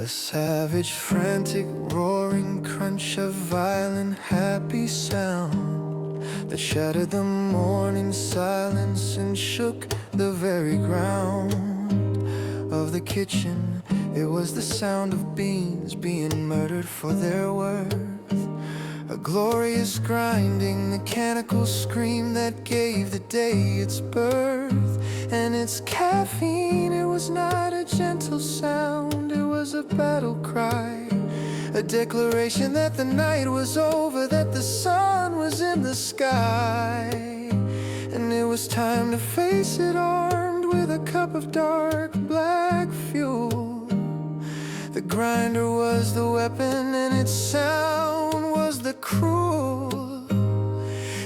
A savage, frantic, roaring crunch of violent, happy sound that shattered the morning silence and shook the very ground of the kitchen. It was the sound of beans being murdered for their worth. A glorious grinding, mechanical scream that gave the day its birth. And its caffeine, it was not a gentle sound, it was a battle cry, a declaration that the night was over, that the sun was in the sky. And it was time to face it, armed with a cup of dark black fuel. The grinder was the weapon, and its sound was the cruel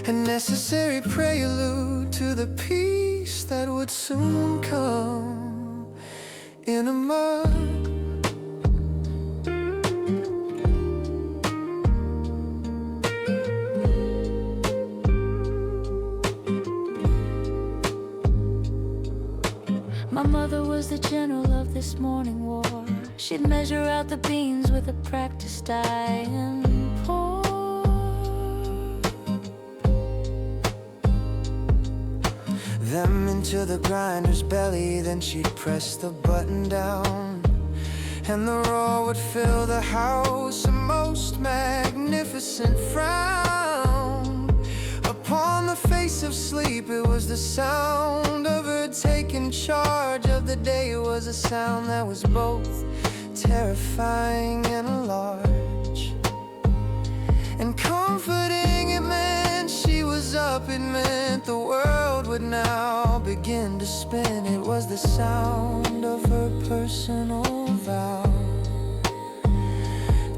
and necessary prelude to the peace that would soon come in a mug. My mother was the general of this morning war. She'd measure out the beans with a practiced eye and pour them into the grinder's belly. Then she'd press the button down, and the roar would fill the house, a most magnificent frown upon the face of sleep. It was the sound of her taking charge of the day. It was a sound that was both terrifying and large and comforting. It meant she was up, it meant the world would now begin to spin. It was the sound of her personal vow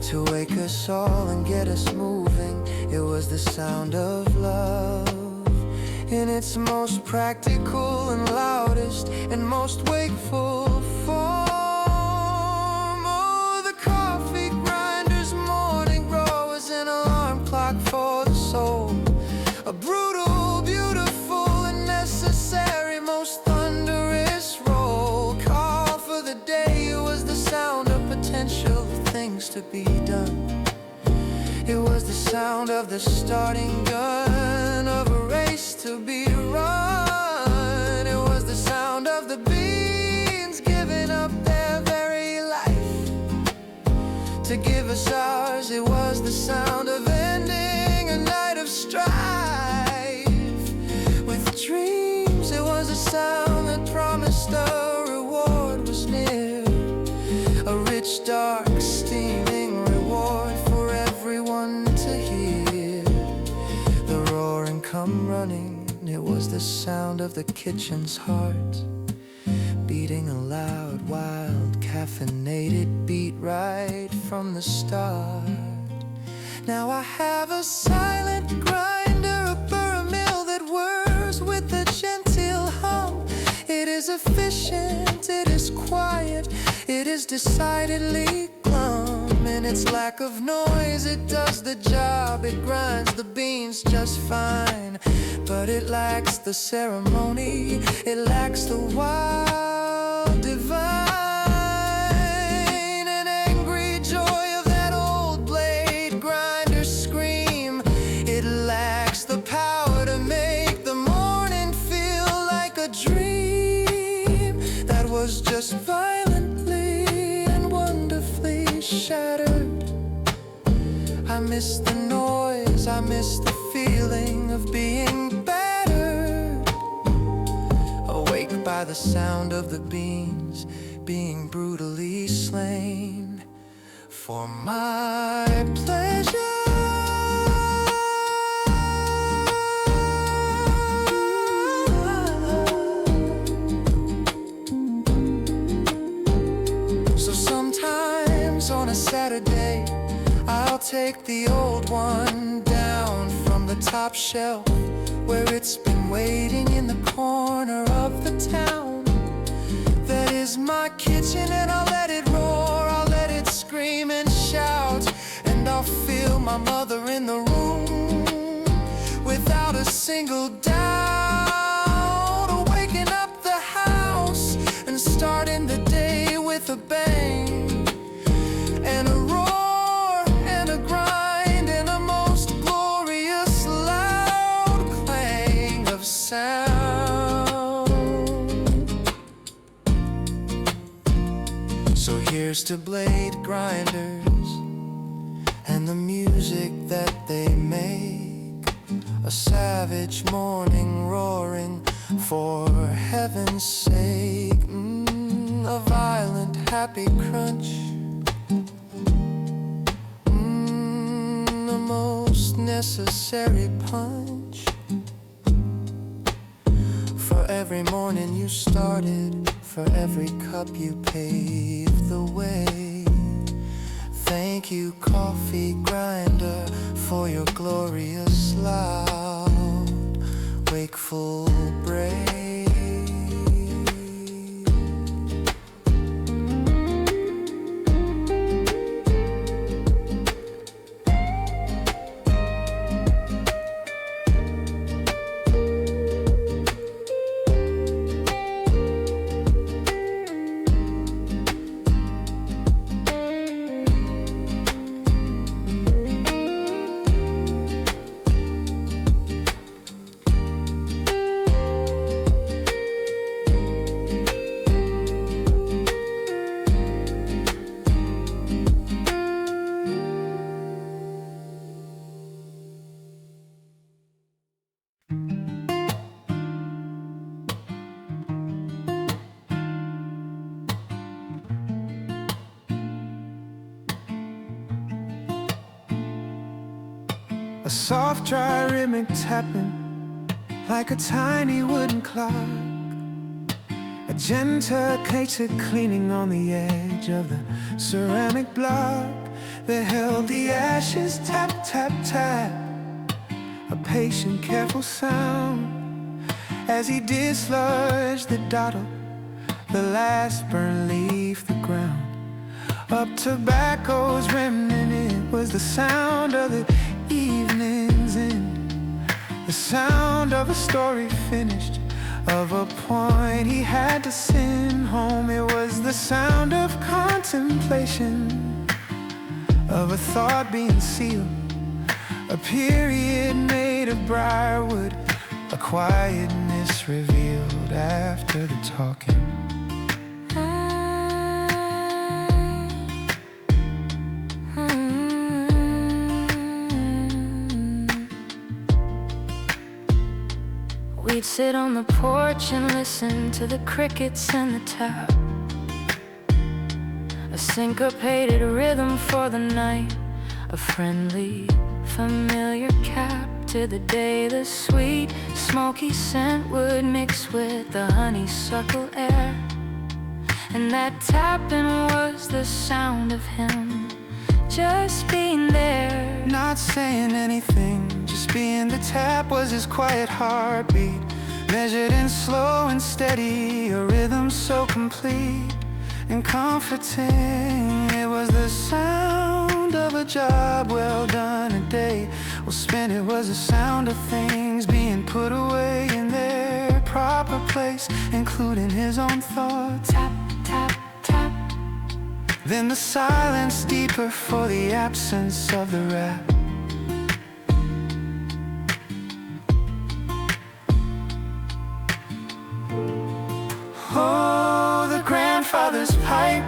to wake us all and get us moving. It was the sound of love in its most practical and loudest and most wakeful form. Oh, the coffee grinder's morning roar was an alarm clock for the soul, a brutal, beautiful, and necessary, most thunderous roll call for the day. It was the sound of potential things to be done. It was the sound of the starting gun of a race to be run. It was the sound of the beans giving up their very life to give us ours. It was the sound of ending a night of strife with dreams. It was a sound that promised a reward was near, a rich, dark, steaming reward for everyone to hear. The roaring come running, it was the sound of the kitchen's heart beating a loud, wild, caffeinated beat right from the start. Now I have a silent grinder, a burr mill that whirs with a genteel hum. It is efficient, it is quiet, it is decidedly glum. In its lack of noise, it does the job. It grinds the beans just fine, but it lacks the ceremony, it lacks the wild, divine and angry joy of that old blade grinder scream. It lacks the power to make the morning feel like a dream that was just violently and wonderfully shattered. I miss the noise, I miss the feeling of being battered, awake by the sound of the beans being brutally slain for my pleasure. So sometimes on a Saturday, I'll take the old one down from the top shelf where it's been waiting in the corner of the town that is my kitchen, and I'll let it roar, I'll let it scream and shout, and I'll feel my mother in the room without a single doubt, waking up the house and starting the day with a bang. razor blade grinders and the music that they make. A savage morning roaring for heaven's sake. A violent happy crunch, the most necessary punch. For every morning you started, for every cup you paved the way. Thank you, coffee grinder, for your glorious loud, wakeful bray. A soft, dry rhythmic tapping like a tiny wooden clock. A gentle catered cleaning on the edge of the ceramic block that held the ashes. Tap, tap, tap. A patient, careful sound as he dislodged the dottle, the last burnt leaf, the ground. Up tobacco's remnant, it was the sound of the evening's end, the sound of a story finished, of a point he had to send home. It was the sound of contemplation, of a thought being sealed, a period made of briarwood, a quietness revealed after the talking. We'd sit on the porch and listen to the crickets and the tap, a syncopated rhythm for the night, a friendly, familiar cap to the day. The sweet, smoky scent would mix with the honeysuckle air, and that tapping was the sound of him just being there, not saying anything, just being. The tap was his quiet heartbeat, measured and slow and steady, a rhythm so complete and comforting. It was the sound of a job well done, a day well spent. It was the sound of things being put away in their proper place, including his own thoughts. tap, tap, tap. Then the silence deeper for the absence of the rap. Oh, the grandfather's pipe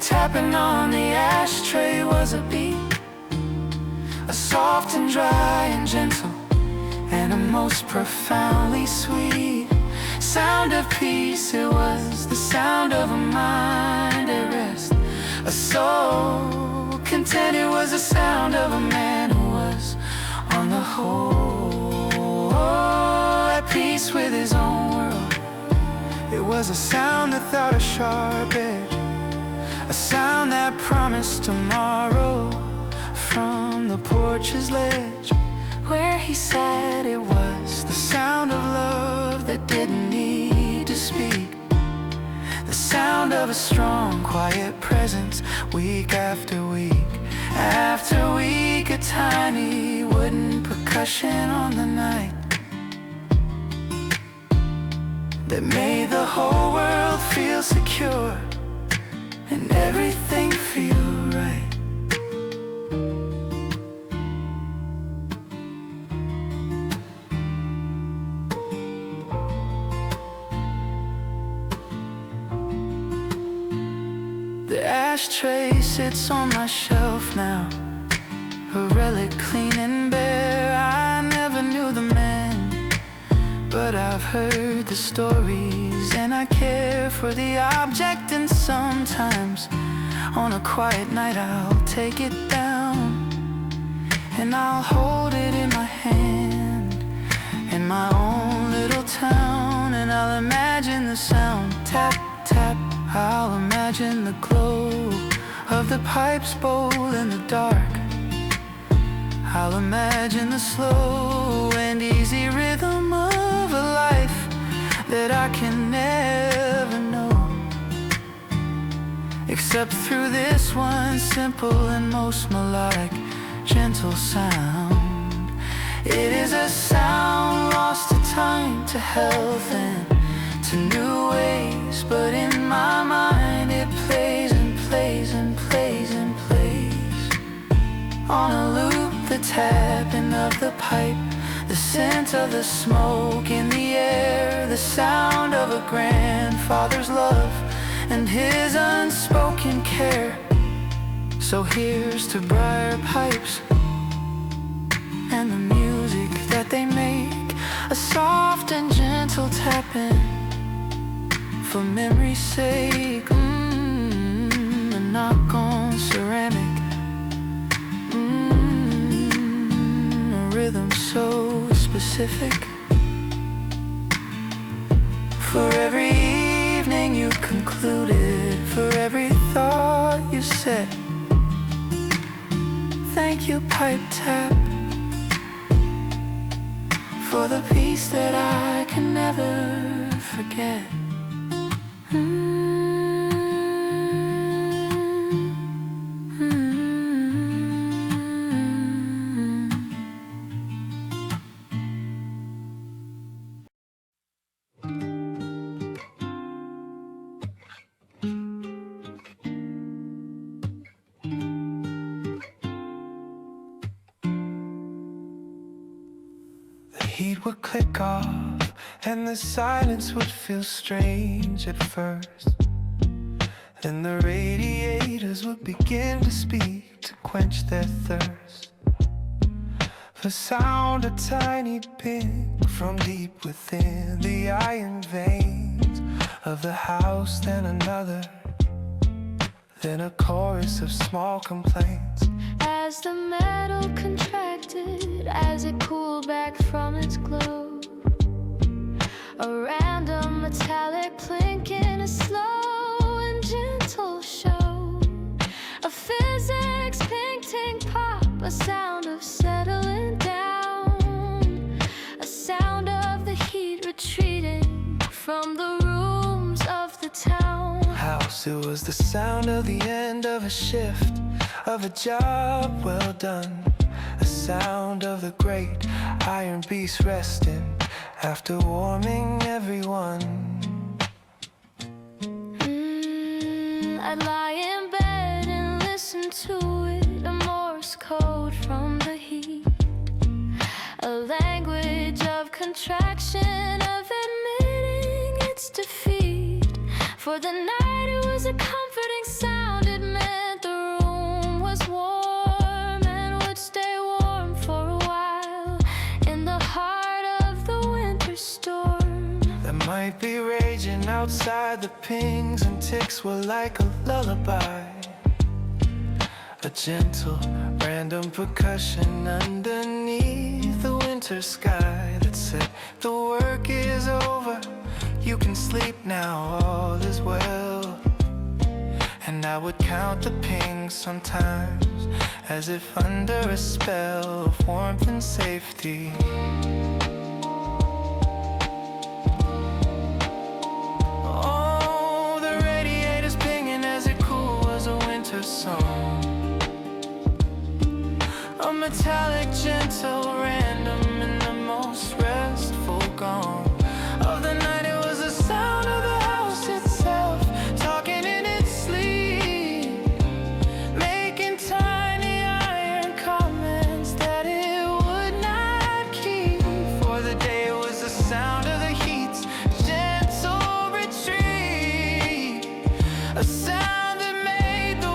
tapping on the ashtray was a beat, a soft and dry and gentle, and a most profoundly sweet sound of peace. It was the sound of a mind at rest, a soul content. It was the sound of a man who was, on the whole, at peace with his own world. It was a sound that thought a sharp edge, a sound that promised tomorrow. From the porch's ledge where he sat, it was the sound of love that didn't need to speak, the sound of a strong, quiet presence, week after week after week. A tiny wooden percussion on the night that made the whole world feel secure and everything feel right. The ashtray sits on my shelf now, a relic clean and bare. I never knew the man, but I've heard the stories, and I care for the object. And sometimes on a quiet night I'll take it down, and I'll hold it in my hand in my own little town. And I'll imagine the sound, tap, tap. I'll imagine the glow of the pipes bowl in the dark. I'll imagine the slow and easy rhythm of a life that I can never know, except through this one simple and most melodic, gentle sound. It is a sound lost to time, to health, and to new ways, but in my mind it plays and plays and plays and plays on a loop. The tapping of the pipe, the scent of the smoke in the air, the sound of a grandfather's love and his unspoken care. So here's to briar pipes and the music that they make, a soft and gentle tapping for memory's sake. A knock on ceramic, a rhythm so specific. For every evening you concluded, for every thought you said, thank you, pipe tap, for the peace that I can never forget. The heat would click off, and the silence would feel strange at first. Then the radiators would begin to speak to quench their thirst. The sound a tiny ping from deep within the iron veins of the house, then another, then a chorus of small complaints. As the metal contracted, as it cooled back from its glow, a random metallic plink in a slow and gentle show, a physics ping-ting pop, a sound of settling down, a sound of the heat retreating from the rooms of the town. House, it was the sound of the end of a shift, of a job well done, a sound of the great iron beast resting after warming everyone. I'd lie in bed and listen to it, a Morse code from the heat, a language of contraction, of admitting its defeat. For the night it was a comforting sound, it meant the room was warm and would stay warm for a while in the heart of the winter storm. That might be raging outside, the pings and ticks were like a lullaby, a gentle random percussion underneath the winter sky that said the work is over, you can sleep now, all is well. And I would count the pings sometimes, as if under a spell of warmth and safety. Oh, the radiators pinging as it cool was a winter song, a metallic, gentle, random, and the most restful gone of the night. It was the sound of the house itself, talking in its sleep, making tiny iron comments that it would not keep. For the day it was the sound of the heat's gentle retreat, a sound that made the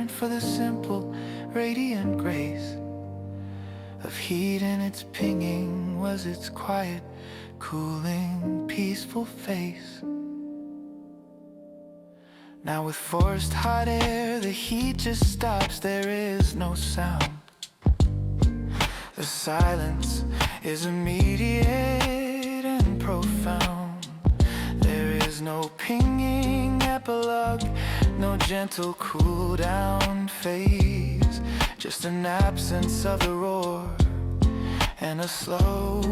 stand for the simple, radiant grace of heat, and its pinging was its quiet, cooling, peaceful face. Now with forced hot air, the heat just stops, there is no sound. The silence is immediate and profound. There is no pinging epilogue, no gentle cool down phase, just an absence of the roar and a slow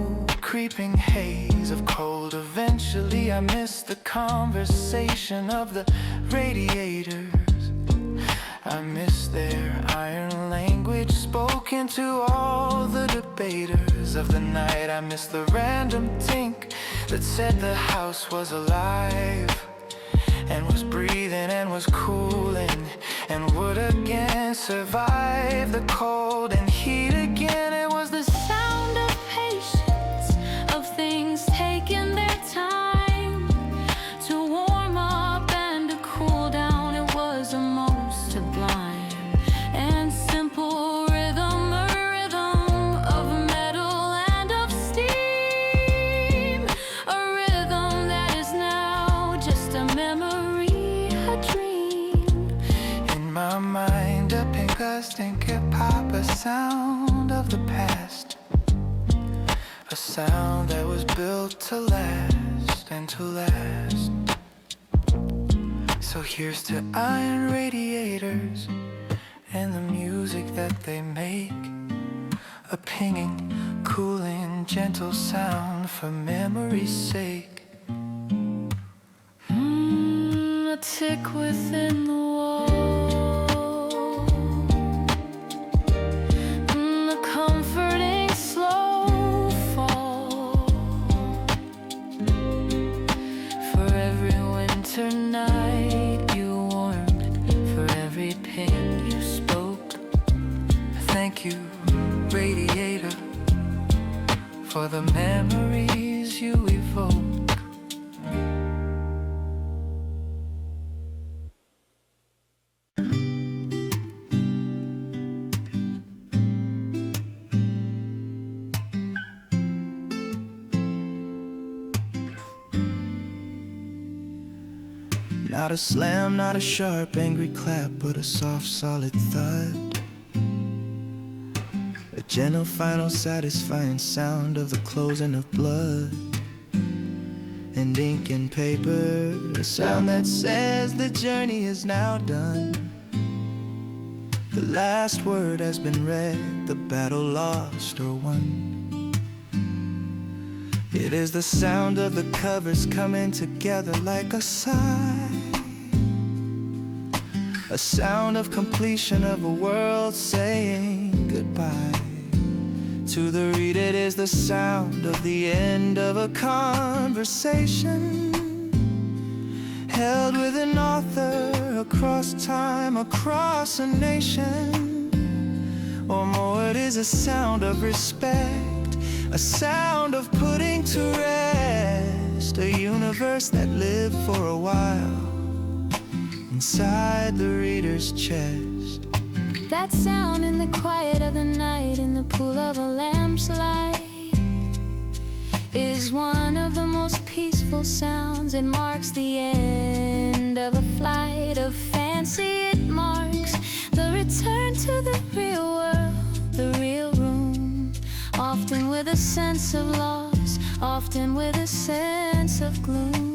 creeping haze of cold. Eventually I miss the conversation of the radiators. I miss their iron language spoken to all the debaters of the night. I miss the random tink that said the house was alive and was breathing and was cooling and would again survive the cold and heat again. It was the Sound of patience, of things taking their time to warm up and to cool down. It was a most sublime and simple rhythm, a rhythm of metal and of steam, a rhythm that is now just a memory, a dream. in my mind, a pink gust and hip-hop, a sound of the past, a sound that was built to last and to last. So here's to iron radiators and the music that they make, a pinging, cooling, gentle sound for memory's sake. A tick within the wall, a comforting slow fall for every winter night you warmed, for every ping you spoke. Thank you, radiator, for the memories you evoke. Not a slam, not a sharp, angry clap, but a soft, solid thud. A gentle, final, satisfying sound of the closing of blood and ink and paper. A sound that says the journey is now done. The last word has been read, the battle lost or won. It is the sound of the covers coming together like a sigh, a sound of completion of a world saying goodbye. To the reader, it is the sound of the end of a conversation held with an author across time, across a nation. Or more, it is a sound of respect, a sound of putting to rest a universe that lived for a while inside the reader's chest. That sound in the quiet of the night, in the pool of a lamp's light, is one of the most peaceful sounds. It marks the end of a flight of fancy. It marks the return to the real world, the real room, often with a sense of loss, often with a sense of gloom.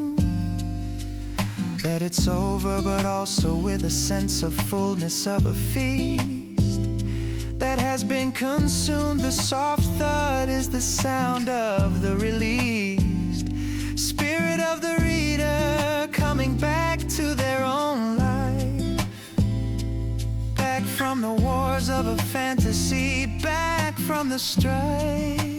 That it's over, but also with a sense of fullness of a feast that has been consumed. The soft thud is the sound of the released spirit of the reader, coming back to their own life, back from the wars of a fantasy, back from the strife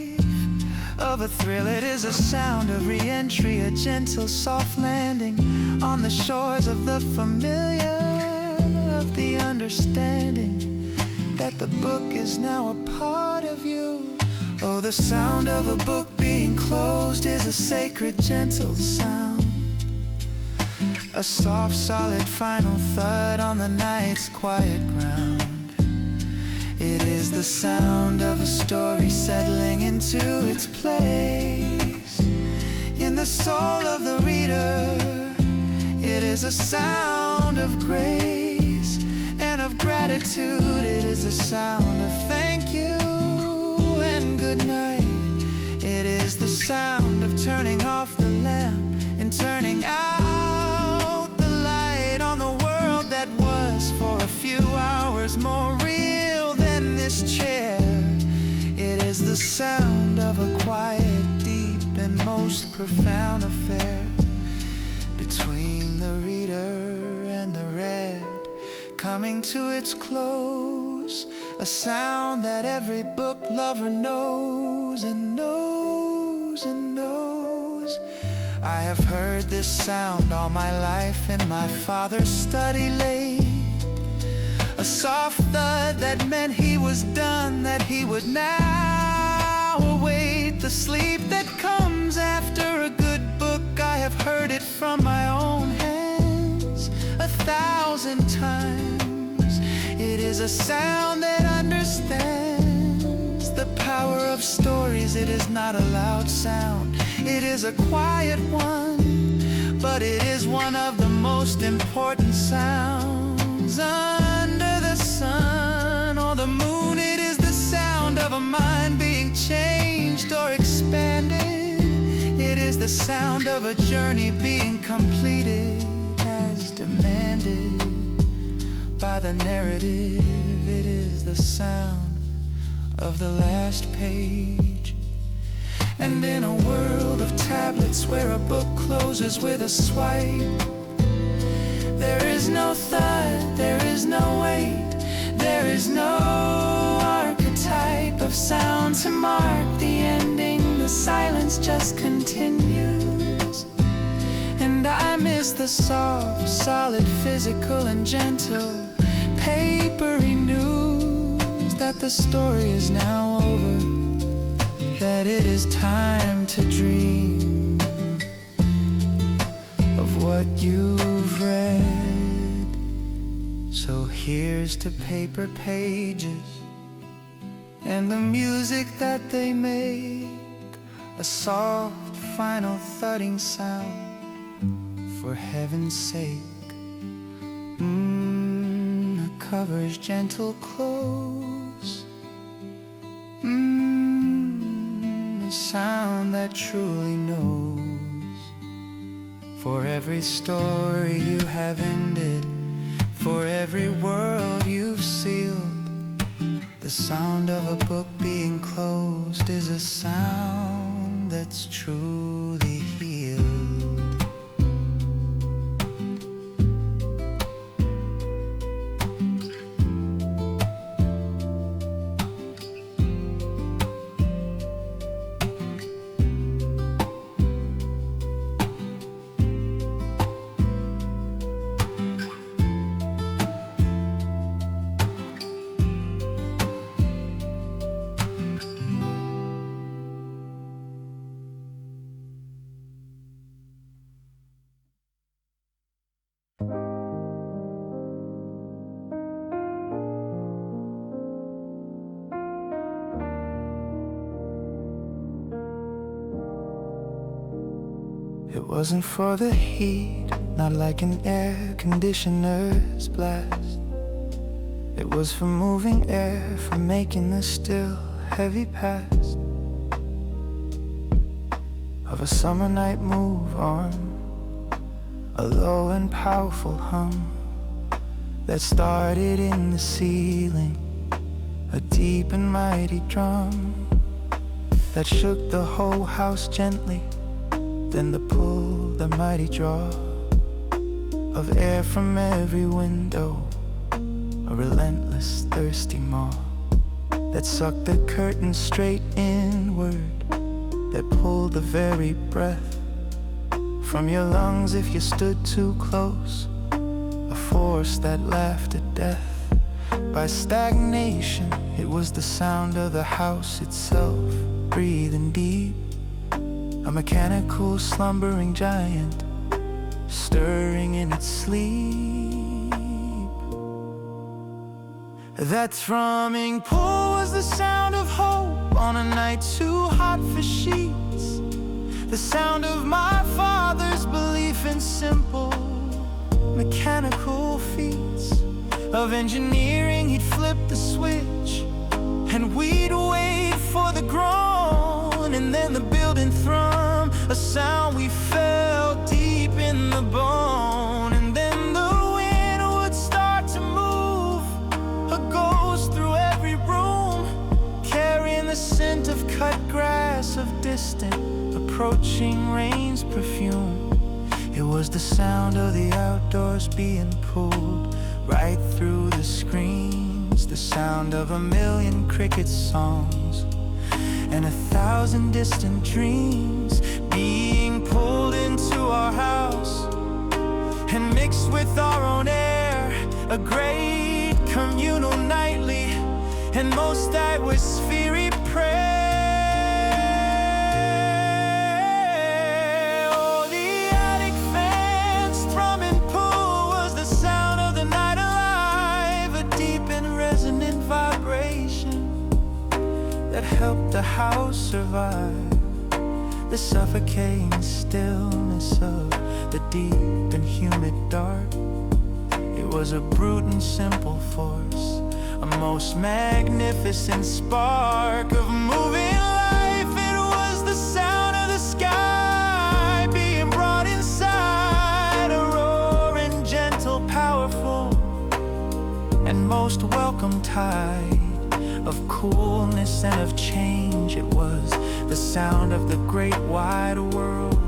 of a thrill. It is a sound of re-entry, a gentle soft landing on the shores of the familiar, of the understanding that the book is now a part of you. Oh, the sound of a book being closed is a sacred, gentle sound, a a soft, solid final thud on the night's quiet ground. It is the sound of a story settling into its place in the soul of the reader. It is a sound of grace and of gratitude. It is a sound of thank you and good night. It is the sound of turning off the lamp and turning out the light on the world that was for a few hours more real than this chair. It is the sound of a quiet, deep, and most profound affair between the reader and the read, coming to its close. A sound that every book lover knows and knows and knows. I have heard this sound all my life in my father's study late. A soft thud that meant he was done, that he would now await the sleep that comes after a good book. I have heard it from my own hands 1,000 times. It is a sound that understands the power of stories. It is not a loud sound, it is a quiet one, but it is one of the most important sounds under the sun or the moon. It is the sound of a mind being changed or expanded. It is the sound of a journey being completed as demanded by the narrative. It is the sound of the last page. And in a world of tablets where a book closes with a swipe, there is no thud, there is no weight, there is no archetype of sound to mark the ending. The silence just continues. And I miss the soft, solid, physical and gentle papery news that the story is now over, that it is time to dream of what you've read. So here's to paper pages and the music that they make, a soft final thudding sound, for heaven's sake. The covers gentle close, a sound that truly knows. For every story you have ended, for every world you've sealed, the sound of a book being closed is a sound that's truly healed. It wasn't for the heat, not like an air conditioner's blast. It was for moving air, for making the still heavy past of a summer night move on, a low and powerful hum that started in the ceiling, a deep and mighty drum that shook the whole house gently. Then the pull, the mighty draw of air from every window, a relentless thirsty maw that sucked the curtain straight inward, that pulled the very breath from your lungs if you stood too close, a force that laughed at death by stagnation. It was the sound of the house itself, breathing deep, a mechanical slumbering giant, stirring in its sleep. That thrumming pull was the sound of hope on a night too hot for sheets. The sound of my father's belief in simple mechanical feats of engineering. He'd flip the switch and we'd wait for the groan, and then the building thrum, a sound we felt deep in the bone. And then the wind would start to move, a ghost through every room, carrying the scent of cut grass, of distant approaching rain's perfume. It was the sound of the outdoors being pulled right through the screens, the sound of a million cricket songs and 1,000 distant dreams being pulled into our house and mixed with our own air, a great communal nightly and most atmospheric prayer. Oh, the attic fan's thrumming pull was the sound of the night alive, a deep and resonant vibration that helped the house survive the suffocating stillness of the deep and humid dark. It was a brute and simple force, a most magnificent spark of moving life. It was the sound of the sky being brought inside, a roaring, gentle, powerful, and most welcome tide of coolness and of change. It was the sound of the great wide world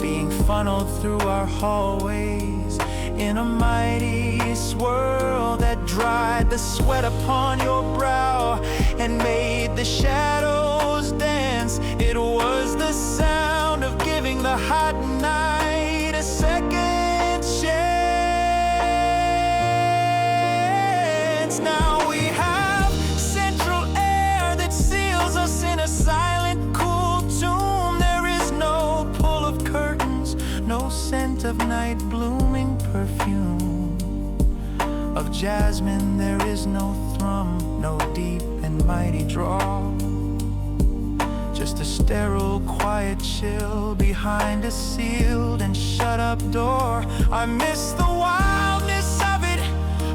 being funneled through our hallways in a mighty swirl that dried the sweat upon your brow and made the shadows dance. It was the sound of giving the hot night a second chance. Now we have central air that seals us in a silent, cool tomb. There is no pull of curtains, no scent of night blooming perfume of jasmine. There is no thrum, no deep and mighty draw, just a sterile, quiet chill behind a sealed and shut up door. I miss the wildness of it,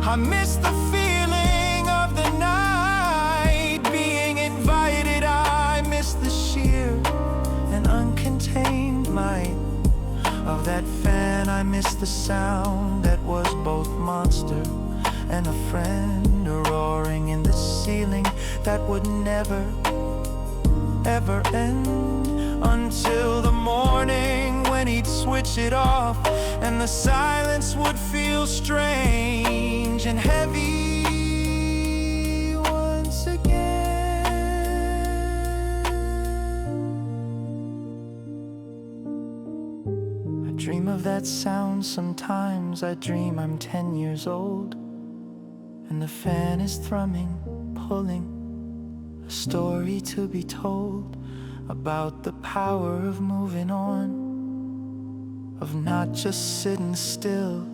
I miss the feeling of the night being invited. I miss the sheer and uncontained might of that fan. I miss the sound that was both monster and a friend, roaring in the ceiling that would never, ever end until the morning when he'd switch it off and the silence would feel strange and heavy once again. I dream of that sound sometimes. I dream I'm 10 years old and the fan is thrumming, pulling a story to be told about the power of moving on, of not just sitting still,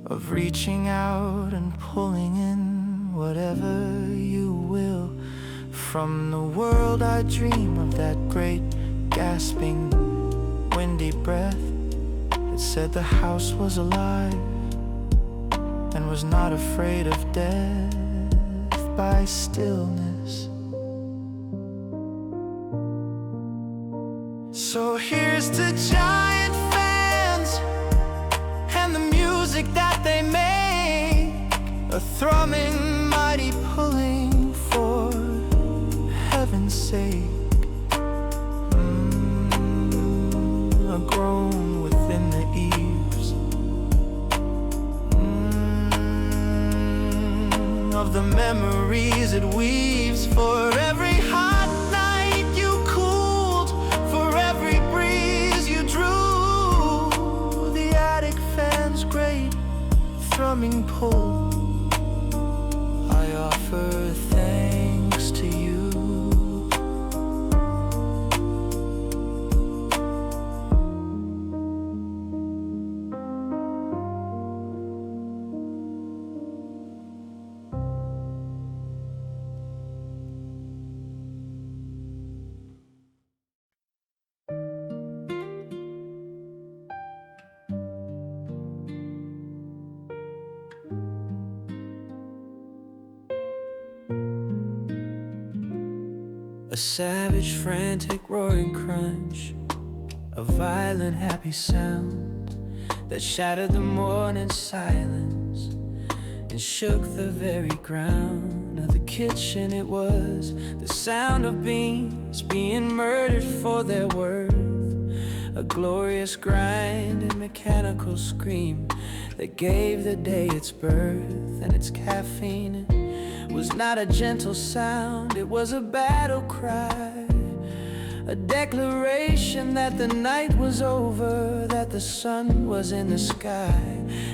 of reaching out and pulling in whatever you will from the world. I dream of that great gasping windy breath that said the house was alive and was not afraid of death by stillness. So here's to giant fans and the music that they make, a thrumming, mighty pulling for heaven's sake. A groan within the eaves of the memories it weaves. For every hot night you cooled, for every breeze you drew, the attic fan's great thrumming pull, I offer thanks to you. A savage, frantic, roaring crunch, a violent, happy sound that shattered the morning silence and shook the very ground of the kitchen. It was the sound of beans being murdered for their worth, a glorious grind and mechanical scream that gave the day its birth. And its caffeine was not a gentle sound, it was a battle cry, a declaration that the night was over, that the sun was in the sky,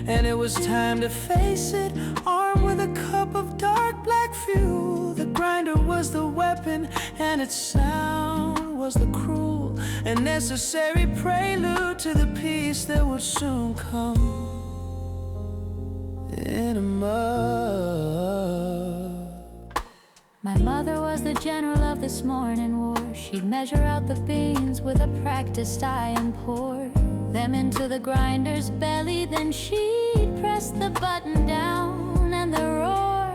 and it was time to face it, armed with a cup of dark black fuel. The grinder was the weapon, and its sound was the cruel and necessary prelude to the peace that would soon come in a mug. My mother was the general of this morning war. She'd measure out the beans with a practiced eye and pour them into the grinder's belly. Then she'd press the button down and the roar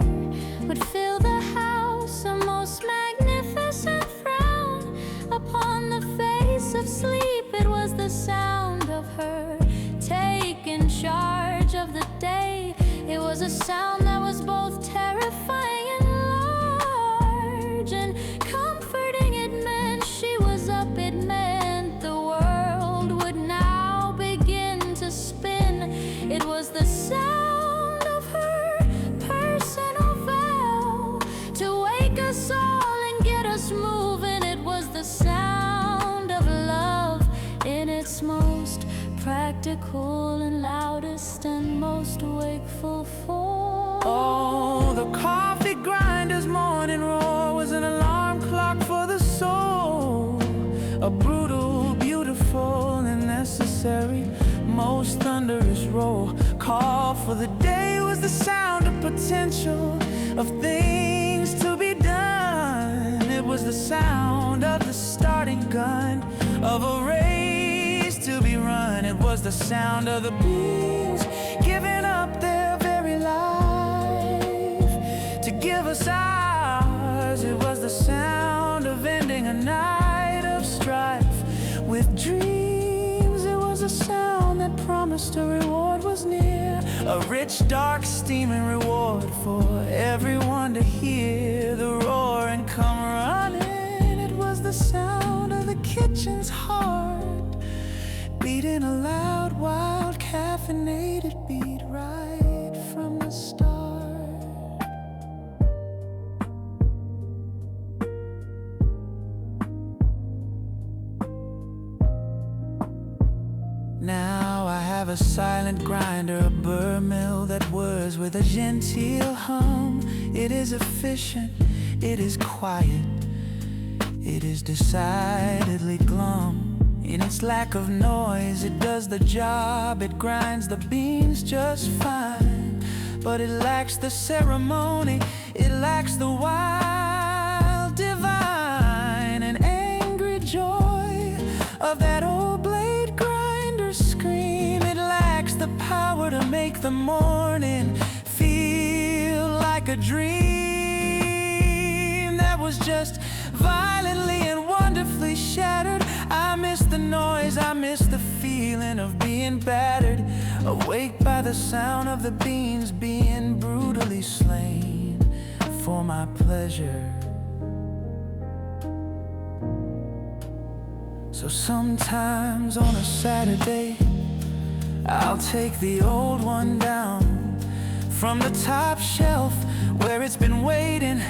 would fill the house, a most magnificent frown upon the face of sleep. It was the sound of her taking charge of the day. It was a sound that was both terrifying and large and comforting. It meant she was up, it meant the world would now begin to spin. It was the sound of her personal vow to wake us all and get us moving. It was the sound of love in its most practical and loudest and most wakeful form. Oh, the coffee grinder's morning roar was an alarm clock for the soul, a brutal, beautiful, and necessary, most thunderous roll. Call for the day was the sound of potential, of things to be done. It was the sound of the starting gun, of a race to be run. It was the sound of the bees giving up their very life to give us ours. It was the sound of ending a night of strife with dreams. It was a sound that promised a reward was near, a rich, dark, steaming reward for everyone to hear the roar and come running. It was the sound of the kitchen's heart beating a loud, wild, caffeinated beat right from the start. Now I have a silent grinder, a burr mill that whirs with a genteel hum. It is efficient, it is quiet, it is decidedly glum. In its lack of noise, it does the job, it grinds the beans just fine. But it lacks the ceremony, it lacks the wild, divine, and angry joy of that old blade grinder's scream. It lacks the power to make the morning feel like a dream that was just violently and wonderfully shattered. I miss the noise, I miss the feeling of being battered, awake by the sound of the beans being brutally slain for my pleasure. So sometimes on a Saturday, I'll take the old one down from the top shelf where it's been waiting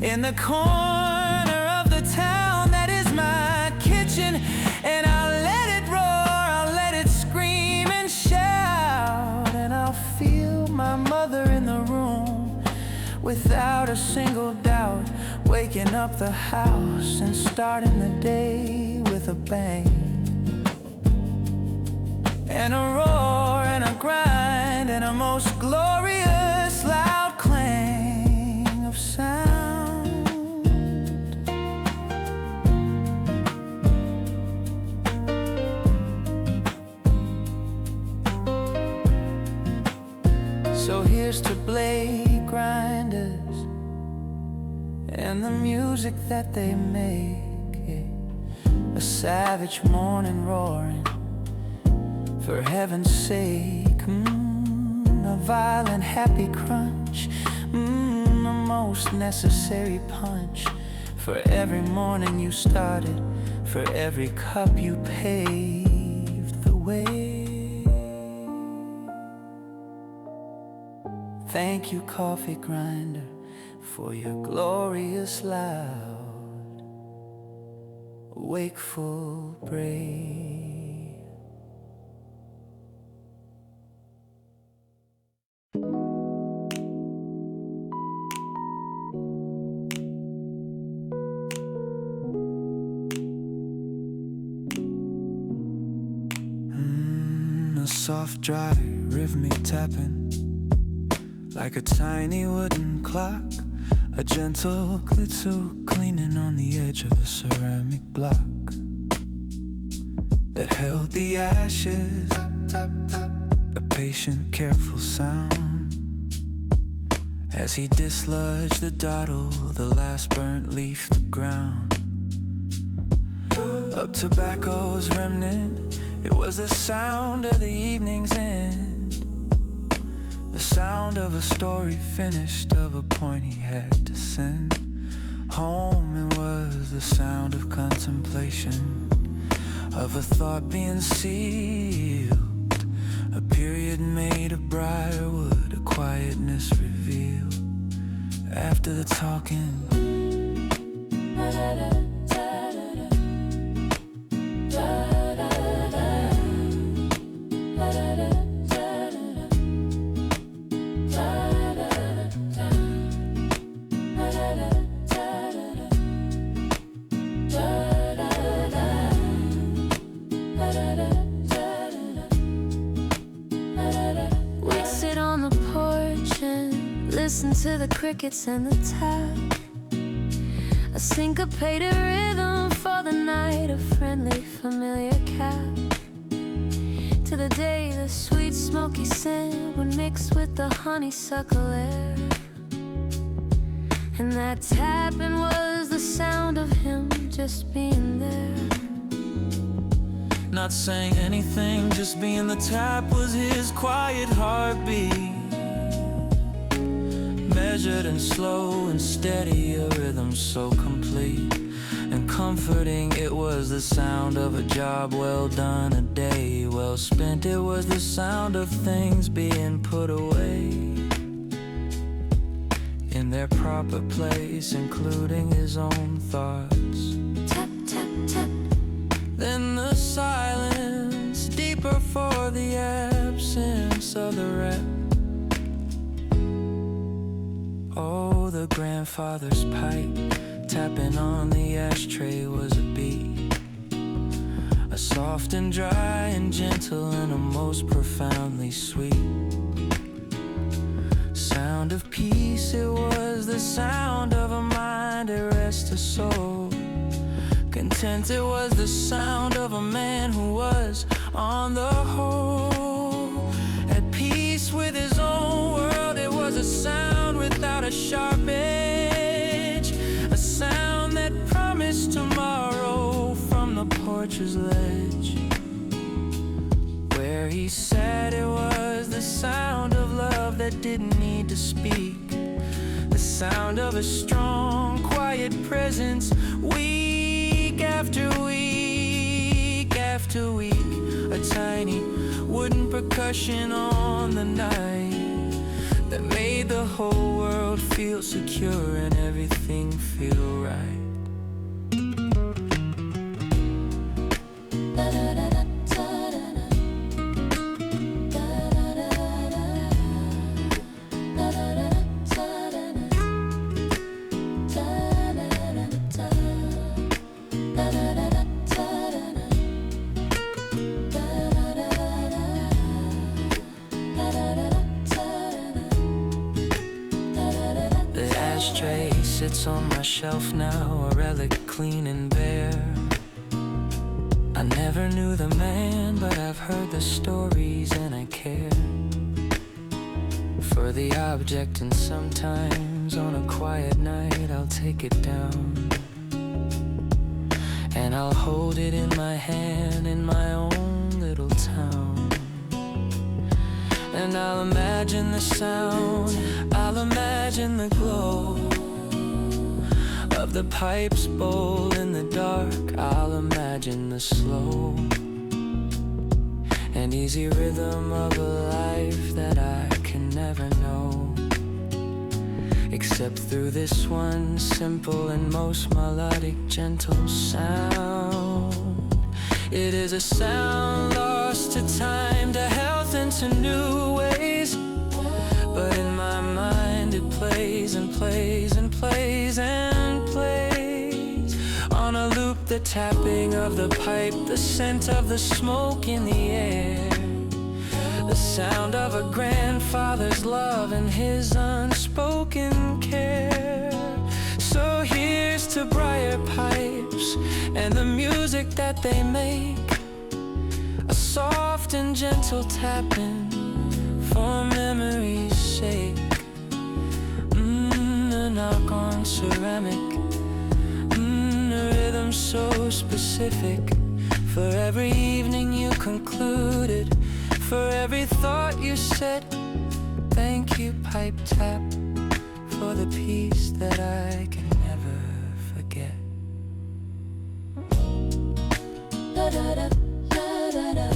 in the corner of the town that is my kitchen, and I'll let it roar, I'll let it scream and shout, and I'll feel my mother in the room without a single doubt, waking up the house and starting the day with a bang, and a roar and a grind and a most glorious loud clang of sound. So here's to blade grinders and in the music that they make. A savage morning roaring, for heaven's sake. A violent happy crunch, a most necessary punch. For every morning you started, for every cup you paved the way. Thank you, coffee grinder, for your glorious loud, wakeful brave. A soft, dry, rhythmic tapping, like a tiny wooden clock. A gentle glitter cleaning on the edge of the ceramic block that held the ashes. A patient, careful sound as he dislodged the dottle, the last burnt leaf to ground. Of tobacco's remnant, it was the sound of the evening's end, the sound of a story finished, of a point he had to send home. It was the sound of contemplation, of a thought being sealed, a period made of briarwood, a quietness revealed after the talking. Listen to the crickets and the tap, a syncopated rhythm for the night, a friendly, familiar cap. To the day the sweet smoky scent would mix with the honeysuckle air, and that tapping was the sound of him just being there. Not saying anything, just being the tap was his quiet heartbeat. Measured and slow and steady, a rhythm so complete and comforting. It was the sound of a job well done, a day well spent. It was the sound of things being put away in their proper place, including his own thoughts. Tap, tap, tap. Then the silence, deeper for the absence of the rep. Oh, the grandfather's pipe tapping on the ashtray was a beat, a soft and dry and gentle and a most profoundly sweet sound of peace. It was the sound of a mind at rest, a soul content. It was the sound of a man who was on the whole at peace with his own world. It was a sound without a sharp edge, a sound that promised tomorrow from the porch's ledge where he sat. It was the sound of love that didn't need to speak, the sound of a strong, quiet presence, week after week after week. A tiny wooden percussion on the night that made the whole world feel secure and everything feel right. Ashtray sits on my shelf now, a relic clean and bare. I never knew the man, but I've heard the stories and I care for the object, and sometimes Sometimes on a quiet night I'll take it down, and I'll hold it in my hand in my own little town. And I'll imagine the sound, I'll imagine the glow of the pipe's bowl in the dark. I'll imagine the slow and easy rhythm of a life that I can never know, except through this one simple and most melodic, gentle sound. It is a sound lost to time, to health, and to new ways. But in my mind it plays and plays and plays and plays on a loop, the tapping of the pipe, the scent of the smoke in the air, the sound of a grandfather's love and his unspoken care. So here's to briar pipes and the music that they make, a soft and gentle tapping for memory's sake. A knock on ceramic, a rhythm so specific. For every evening you concluded, for every thought you said, thank you, pipe tap, for the peace that I can never forget. Da da da da da da.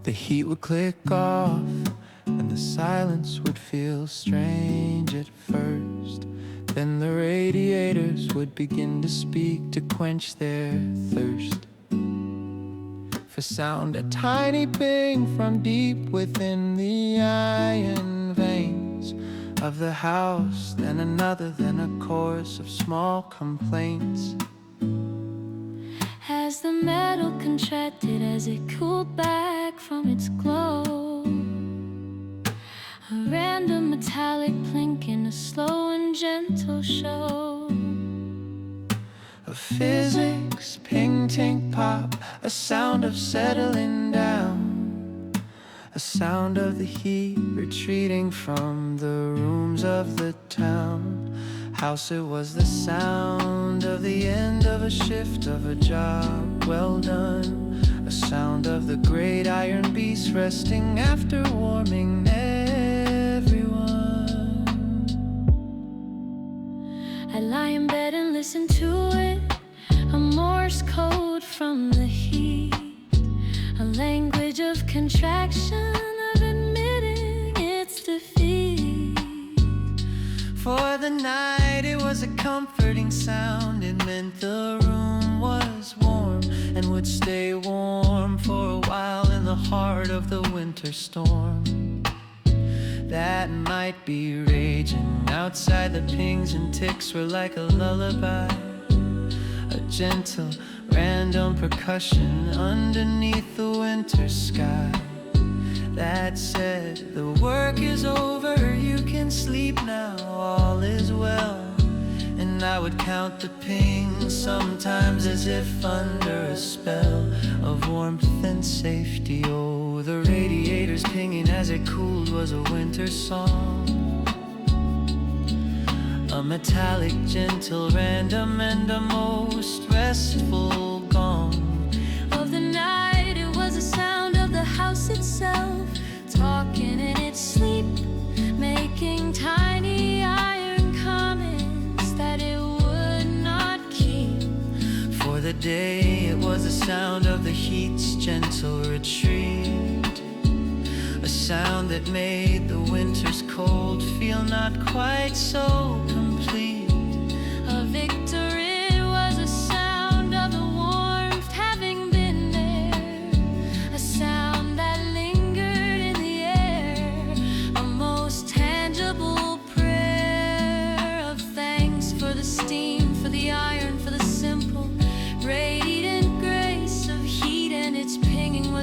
The heat would click off, and the silence would feel strange at first. Then the radiators would begin to speak to quench their thirst for sound, a tiny ping from deep within the iron veins of the house. Then another, then a chorus of small complaints. As the metal contracted, as it cooled back from its glow, a random metallic plink in a slow and gentle show of physics, ping, tink, pop, a sound of settling down, a sound of the heat retreating from the rooms of the town. House, it was the sound of the end of a shift, of a job well done, a sound of the great iron beast resting after warming everyone. I lie in bed and listen to it, a Morse code from the heat, a language of contraction, of admitting its defeat. For the night it was a comforting sound. It meant the room was warm and would stay warm for a while in the heart of the winter storm that might be raging outside. The pings and ticks were like a lullaby, a gentle random percussion underneath the winter sky that said, the work is over, you can sleep now, all is well. And I would count the pings sometimes as if under a spell of warmth and safety. Oh, the radiators pinging as it cooled was a winter song, a metallic, gentle, random, and a most restful gong of the night. It was the sound of the house itself, talking in its sleep, making tiny iron comments that it would not keep. For the day it was the sound of the heat's gentle retreat, a sound that made the winter's cold feel not quite so complete. A victory, it was a sound of the warmth having been there, a sound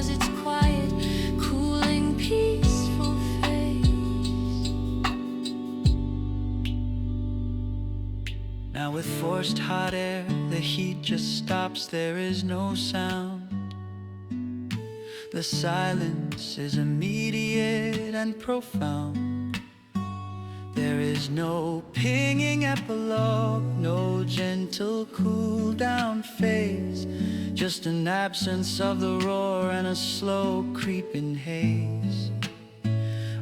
was its quiet, cooling, peaceful face. Now with forced hot air, the heat just stops, there is no sound. The silence is immediate and profound. There is no pinging epilogue, no gentle cool down phase, just an absence of the roar and a slow creeping haze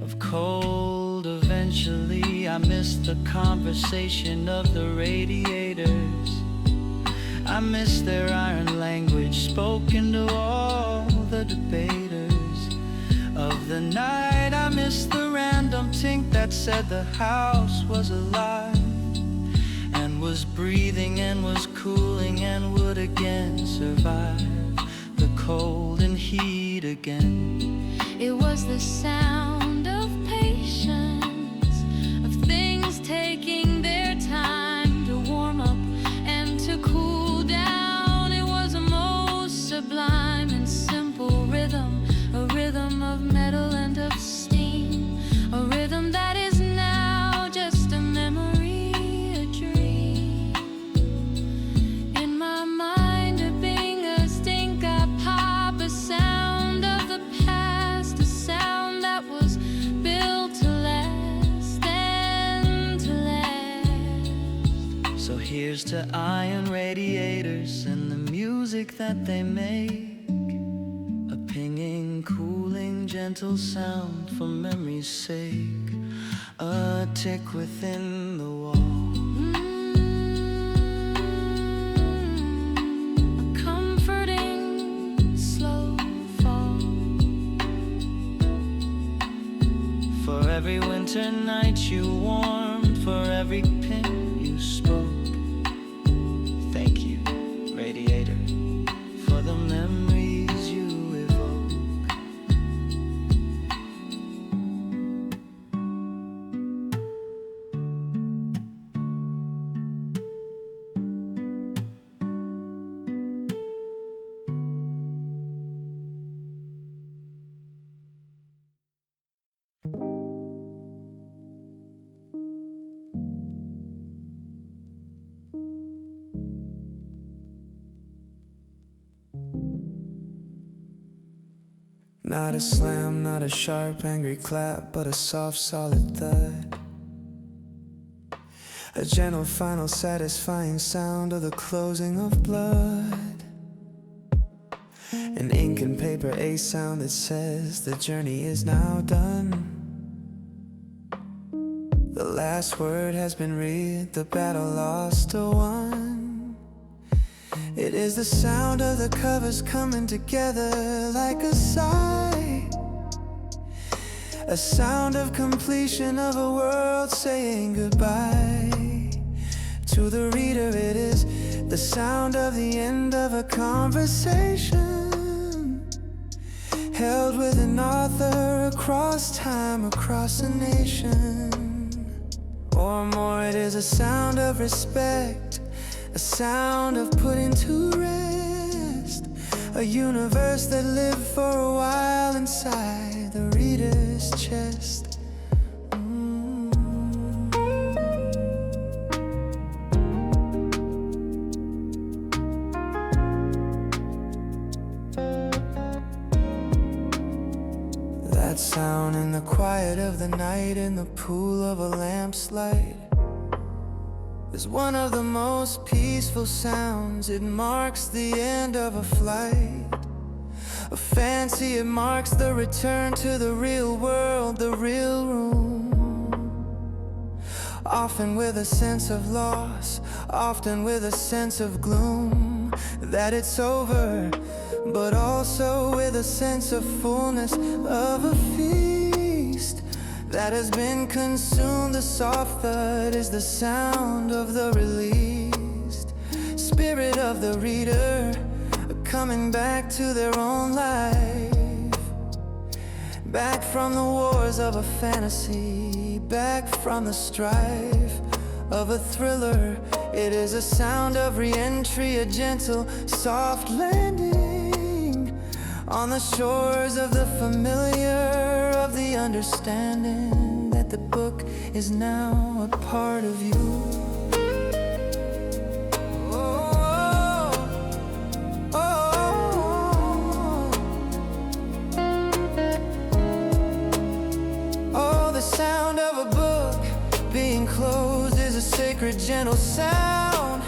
of cold. Eventually I missed the conversation of the radiators. I miss their iron language spoken to all the debaters of the night. I miss the random tink that said the house was alive and was breathing and was cooling and would again survive the cold and heat again. It was the sound of patience, of things taking their time to warm up and to cool down. It was a most sublime and simple rhythm, a rhythm of metal and of steam, a rhythm that is now just a memory, a dream. In my mind, a bing, a stink, a pop, a sound of the past, a sound that was built to last and to last. So here's to iron radiators and the music that they make, a pinging, cooling, gentle sound for memory's sake, a tick within the wall. A comforting slow fall. For every winter night you warmed, for every pin you spoke. Thank you, radiator, for the memories you evoke. Not a slam, not a sharp, angry clap, but a soft, solid thud. A gentle, final, satisfying sound of the closing of blood. An ink and paper, a sound that says the journey is now done. The last word has been read, the battle lost or won. It is the sound of the covers coming together like a sigh, a sound of completion of a world saying goodbye. To the reader it is the sound of the end of a conversation, held with an author across time, across a nation. Or more, it is a sound of respect, a sound of putting to rest, a universe that lived for a while inside the reader's chest. That sound in the quiet of the night, in the pool of a lamp's light, is one of the most peaceful sounds. It marks the end of a flight, a fancy. It marks the return to the real world, the real room. Often with a sense of loss, often with a sense of gloom, that it's over, but also with a sense of fullness, of a feast that has been consumed. The soft thud is the sound of the released spirit of the reader, coming back to their own life, back from the wars of a fantasy, back from the strife of a thriller. It is a sound of re-entry, a gentle, soft landing on the shores of the familiar, of the understanding that the book is now a part of you. Sound of a book being closed is a sacred, gentle sound,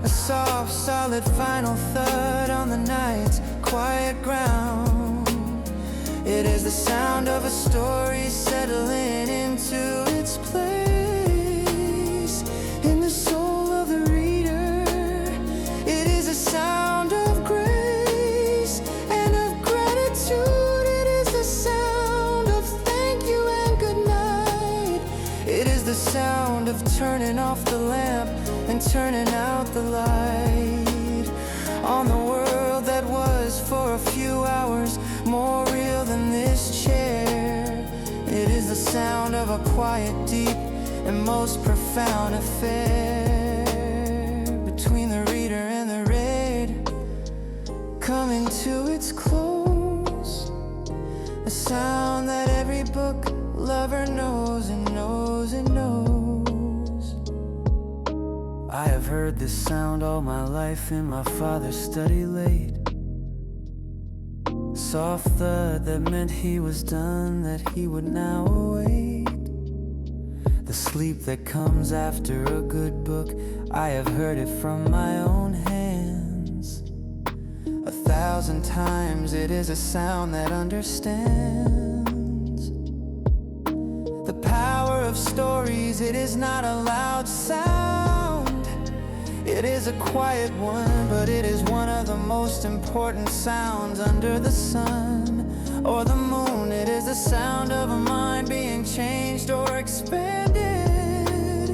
a soft, solid final thud on the night's quiet ground. It is the sound of a story settling into its place in the soul of the reader. It is a sound of grace and of gratitude. It is the sound of thank you and good night. It is the sound of turning off the lamp and turning out the light on the world that was for a few hours more real than this chair. It is the sound of a quiet, deep, and most profound affair between the reader and the read, coming to its close. A sound that every book lover knows and knows and knows. I have heard this sound all my life in my father's study late. Soft thud that meant he was done, that he would now await the sleep that comes after a good book. I have heard it from my own hands 1,000 times. It is a sound that understands the power of stories. It is not a loud sound, it is a quiet one, but it is one of the most important sounds under the sun or the moon. It is the sound of a mind being changed or expanded.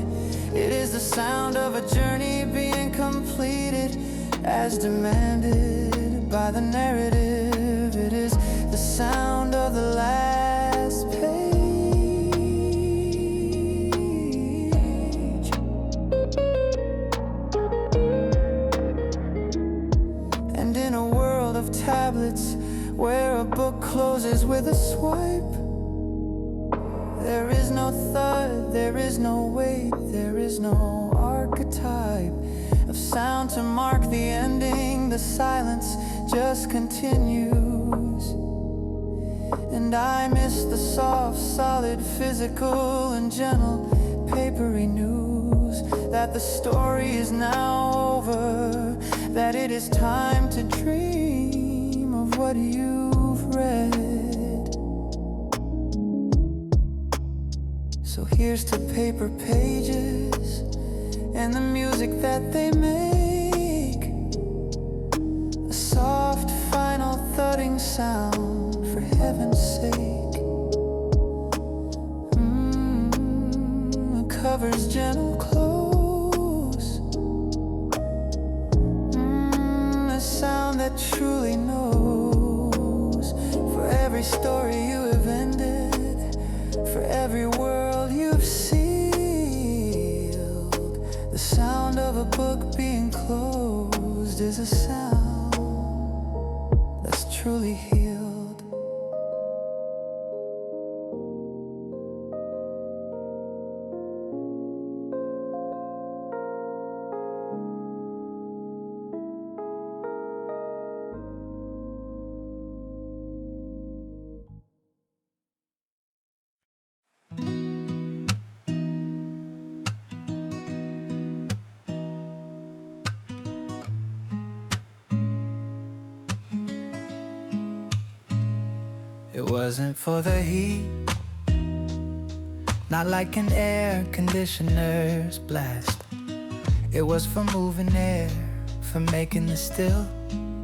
It is the sound of a journey being completed as demanded by the narrative. It is the sound of the last page. And in a world of tablets where a book closes with a swipe, there is no thud, there is no weight, there is no archetype of sound to mark the ending. The silence just continues. And I miss the soft, solid, physical, and gentle, papery news that the story is now over, that it is time to dream of what you've read. So here's to paper pages and the music that they make, a soft, final thudding sound, for heaven's sake. Covers gentle close, a sound that truly knows. For every story you have ended, for every world you've sealed, the sound of a book being closed is a sound that's truly healed. It wasn't for the heat, not like an air conditioner's blast. It was for moving air, for making the still,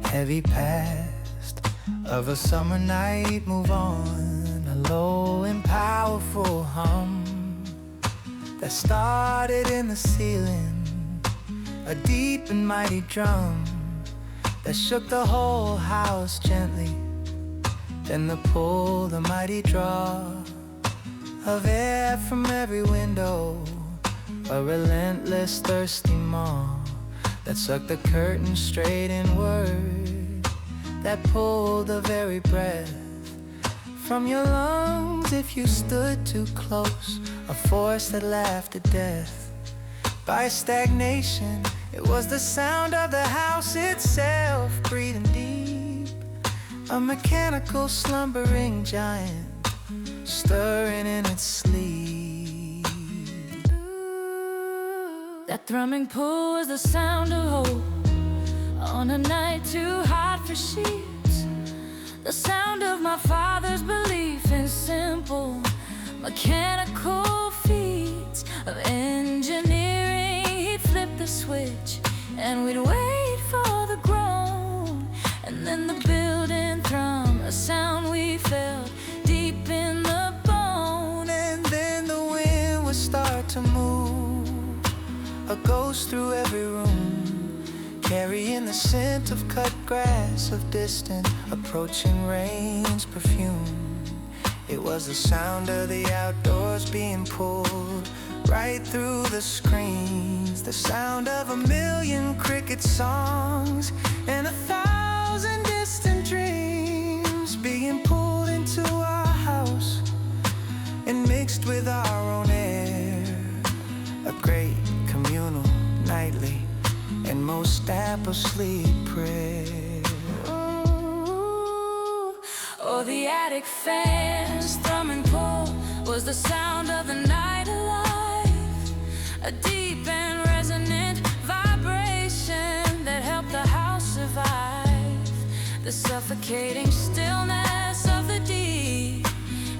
heavy past of a summer night move on. A low and powerful hum that started in the ceiling, a deep and mighty drum that shook the whole house gently. Then the pull, the mighty draw of air from every window, a relentless thirsty maw that sucked the curtain straight inward, that pulled the very breath from your lungs if you stood too close, a force that laughed at death. By stagnation, it was the sound of the house itself, breathing deep, a mechanical slumbering giant, stirring in its sleep. That thrumming pull was the sound of hope on a night too hot for sheets. The sound of my father's belief in simple mechanical feats of engineering. He'd flip the switch and we'd wait for the groan, and then the building thrum, a sound we felt deep in the bone. And then the wind would start to move, a ghost through every room, carrying the scent of cut grass, of distant approaching rain's perfume. It was the sound of the outdoors being pulled right through the screens, the sound of a million cricket songs and 1,000 distant dreams being pulled into our house and mixed with our own air. A great communal, nightly, and most apple-sleep prayer. Oh, the attic fan's thrumming pull was the sound of the night alive, a deep and resonant vibration that helped the house survive the suffocating stillness of the deep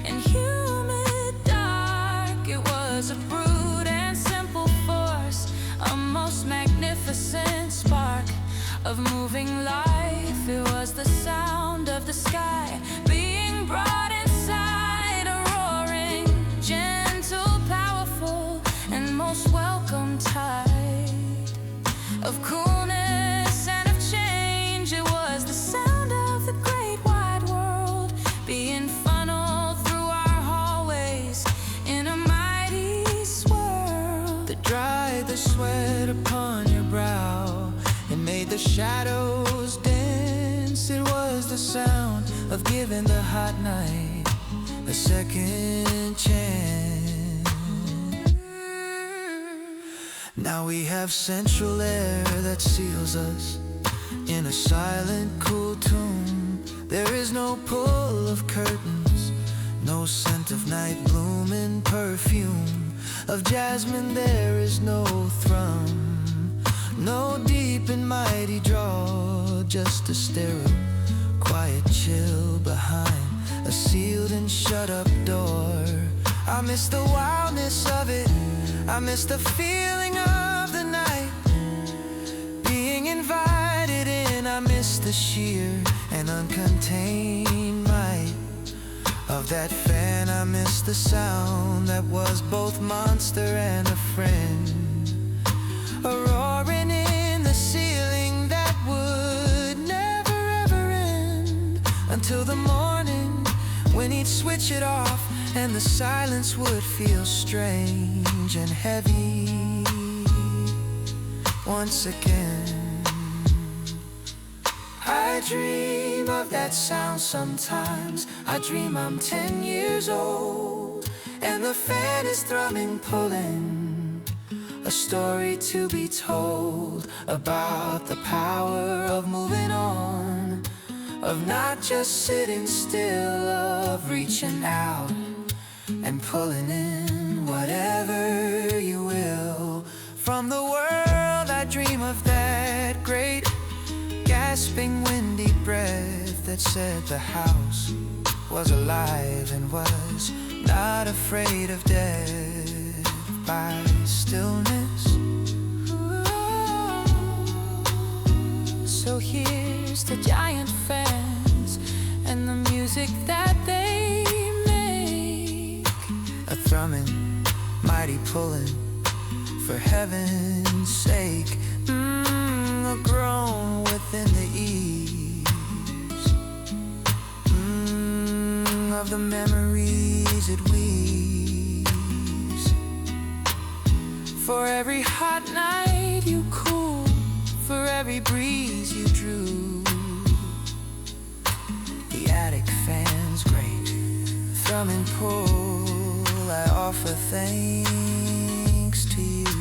and humid dark. It was a brute and simple force, a most magnificent spark of moving life. It was the sound of the sky being brought inside, a roaring, gentle, powerful, and most welcome tide of coolness and of change. It was the sound of the great wide world being funneled through our hallways in a mighty swirl That dried the sweat upon your brow and made the shadows dance. It was the sound of giving the hot night a second chance. Now we have central air that seals us in a silent, cool tomb. There is no pull of curtains, no scent of night blooming perfume of jasmine. There is no thrum, no deep and mighty draw, just a sterile, quiet chill behind a sealed and shut up door. I miss the wildness of it, I miss the feeling of the night being invited in. I miss the sheer and uncontained might of that fan. I miss the sound that was both monster and a friend, a roaring in the ceiling that would never ever end until the morning when he'd switch it off and the silence would feel strange and heavy once again. I dream of that sound sometimes. I dream I'm 10 years old and the fan is thrumming, pulling a story to be told about the power of moving on, of not just sitting still, of reaching out and pulling in whatever you will from the world. I dream of that great gasping windy breath that said the house was alive and was not afraid of death. By stillness, so here's to giant fans and the music that they make, a thrumming, mighty pulling for heaven's sake, a groan within the ease of the memories it weaves. For every hot night you cool, for every breeze you drew, the attic fan's great. Thrumming pull, I offer thanks to you.